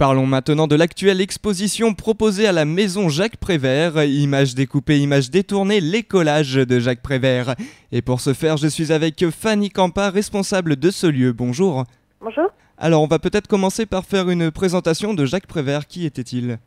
parlons maintenant de l'actuelle exposition proposée à la Maison Jacques Prévert. Images découpées, images détournées, les collages de Jacques Prévert. Et pour ce faire, je suis avec Fanny Campa, responsable de ce lieu. Bonjour. Bonjour. Alors, on va peut-être commencer par faire une présentation de Jacques Prévert. Qui était-il ?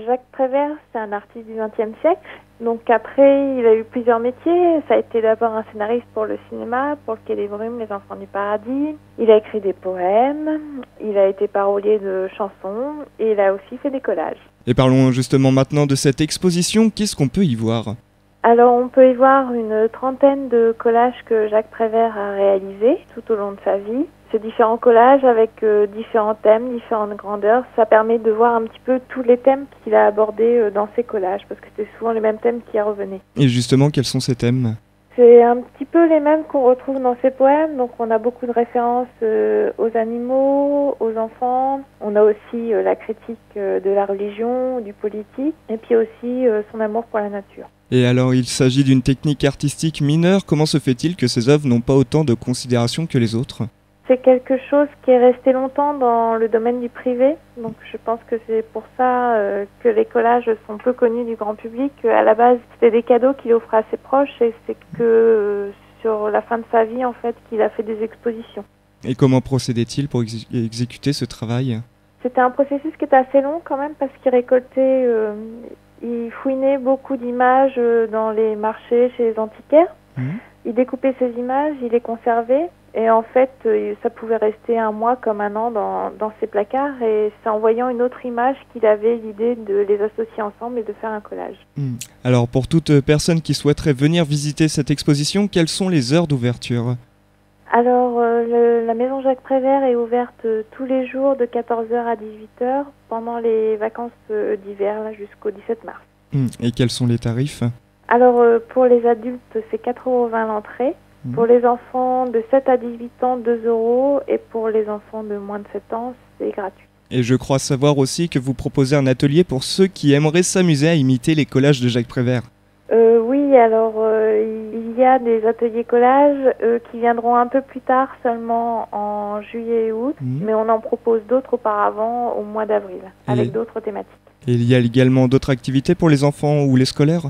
Jacques Prévert, c'est un artiste du XXe siècle. Donc après, il a eu plusieurs métiers. Ça a été d'abord un scénariste pour le cinéma, pour le Quai des Brumes, Les Enfants du Paradis. Il a écrit des poèmes, il a été parolier de chansons et il a aussi fait des collages. Et parlons justement maintenant de cette exposition. Qu'est-ce qu'on peut y voir ? Alors on peut y voir une trentaine de collages que Jacques Prévert a réalisés tout au long de sa vie. Ces différents collages avec différents thèmes, différentes grandeurs, ça permet de voir un petit peu tous les thèmes qu'il a abordés dans ses collages, parce que c'était souvent les mêmes thèmes qui revenaient. Et justement, quels sont ces thèmes ? C'est un petit peu les mêmes qu'on retrouve dans ses poèmes, donc on a beaucoup de références aux animaux, aux enfants, on a aussi la critique de la religion, du politique, et puis aussi son amour pour la nature. Et alors, il s'agit d'une technique artistique mineure. Comment se fait-il que ces œuvres n'ont pas autant de considération que les autres ? C'est quelque chose qui est resté longtemps dans le domaine du privé, donc je pense que c'est pour ça que les collages sont peu connus du grand public. À la base, c'était des cadeaux qu'il offrait à ses proches et c'est que sur la fin de sa vie, en fait, qu'il a fait des expositions. Et comment procédait-il pour exécuter ce travail ? C'était un processus qui était assez long quand même parce qu'il récoltait, il fouinait beaucoup d'images dans les marchés, chez les antiquaires. Il découpait ces images, il les conservait. Et en fait, ça pouvait rester un mois comme un an dans ses placards. Et c'est en voyant une autre image qu'il avait l'idée de les associer ensemble et de faire un collage. Alors, pour toute personne qui souhaiterait venir visiter cette exposition, quelles sont les heures d'ouverture ? Alors, la Maison Jacques Prévert est ouverte tous les jours de 14h à 18h pendant les vacances d'hiver là, jusqu'au 17 mars. Et quels sont les tarifs ? Alors, pour les adultes, c'est 4,20 € l'entrée. Pour les enfants de 7 à 18 ans, 2 €. Et pour les enfants de moins de 7 ans, c'est gratuit. Et je crois savoir aussi que vous proposez un atelier pour ceux qui aimeraient s'amuser à imiter les collages de Jacques Prévert. Oui, alors il y a des ateliers collages qui viendront un peu plus tard, seulement en juillet et août. Mais on en propose d'autres auparavant au mois d'avril, avec d'autres thématiques. Et il y a également d'autres activités pour les enfants ou les scolaires ?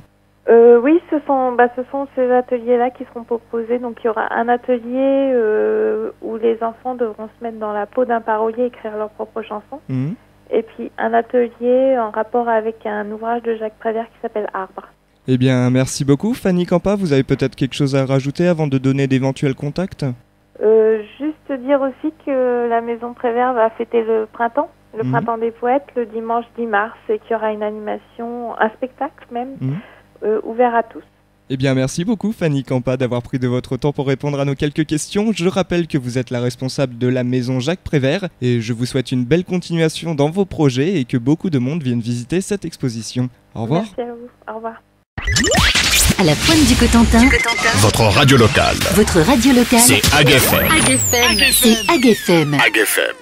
Oui, ce sont ces ateliers-là qui seront proposés. Donc, il y aura un atelier où les enfants devront se mettre dans la peau d'un parolier et écrire leurs propres chansons. Et puis, un atelier en rapport avec un ouvrage de Jacques Prévert qui s'appelle Arbre. Eh bien, merci beaucoup, Fanny Campa. Vous avez peut-être quelque chose à rajouter avant de donner d'éventuels contacts ? Juste dire aussi que la Maison Prévert va fêter le printemps des poètes, le dimanche 10 mars, et qu'il y aura une animation, un spectacle même, ouvert à tous. Eh bien, merci beaucoup Fanny Campa d'avoir pris de votre temps pour répondre à nos quelques questions. Je rappelle que vous êtes la responsable de la Maison Jacques Prévert et je vous souhaite une belle continuation dans vos projets et que beaucoup de monde vienne visiter cette exposition. Au revoir. Merci à vous. Au revoir. À la pointe du Cotentin, votre radio locale. Votre radio locale, C'est Ag FM. c'est Ag FM.